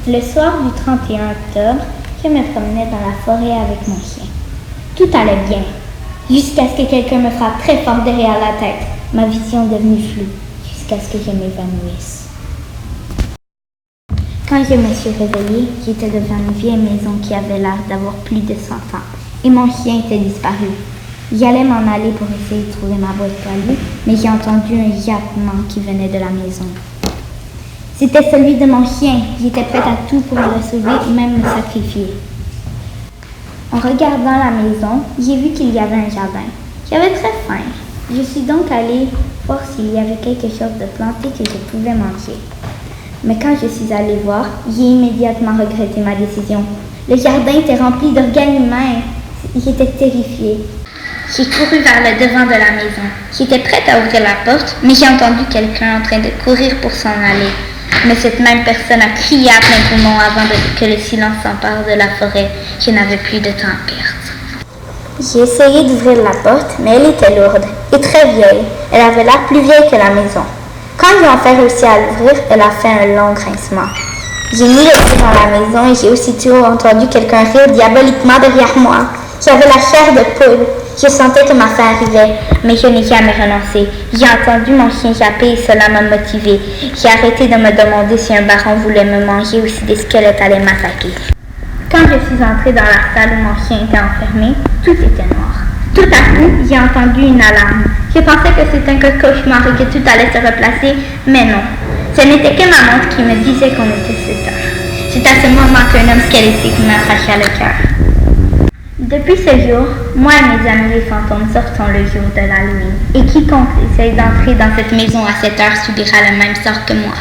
Le soir du 31 octobre, je me promenais dans la forêt avec mon chien. Tout allait bien, jusqu'à ce que quelqu'un me frappe très fort derrière la tête. Ma vision devenue floue, jusqu'à ce que je m'évanouisse. Quand je me suis réveillée, j'étais devant une vieille maison qui avait l'air d'avoir plus de 100 ans, et mon chien était disparu. J'allais m'en aller pour essayer de trouver ma boîte poilue, mais j'ai entendu un jappement qui venait de la maison. C'était celui de mon chien. J'étais prête à tout pour le sauver, même me sacrifier. En regardant la maison, j'ai vu qu'il y avait un jardin. J'avais très faim. Je suis donc allée voir s'il y avait quelque chose de planté que je pouvais manger. Mais quand je suis allée voir, j'ai immédiatement regretté ma décision. Le jardin était rempli d'organes humains. J'étais terrifiée. J'ai couru vers le devant de la maison. J'étais prête à ouvrir la porte, mais j'ai entendu quelqu'un en train de courir pour s'en aller. Mais cette même personne a crié à plein poumon avant que le silence s'empare de la forêt. Je n'avais plus de temps à perdre. J'ai essayé d'ouvrir la porte, mais elle était lourde et très vieille. Elle avait l'air plus vieille que la maison. Quand j'ai enfin réussi à l'ouvrir, elle a fait un long grincement. J'ai mis le pied dans la maison et j'ai aussitôt entendu quelqu'un rire diaboliquement derrière moi. J'avais la chair de poule. Je sentais que ma fin arrivait, mais je n'ai jamais renoncé. J'ai entendu mon chien japper et cela m'a motivée. J'ai arrêté de me demander si un baron voulait me manger ou si des squelettes allaient m'attaquer. Quand je suis entrée dans la salle où mon chien était enfermé, tout était noir. Tout à coup, j'ai entendu une alarme. Je pensais que c'était un cauchemar et que tout allait se replacer, mais non. Ce n'était que ma montre qui me disait qu'on était 7 heures. C'est à ce moment qu'un homme squelettique m'arracha le cœur. Depuis ce jour, moi et mes amis les fantômes sortons le jour de l'Halloween. Et quiconque essaye d'entrer dans cette maison à 7 heures subira le même sort que moi.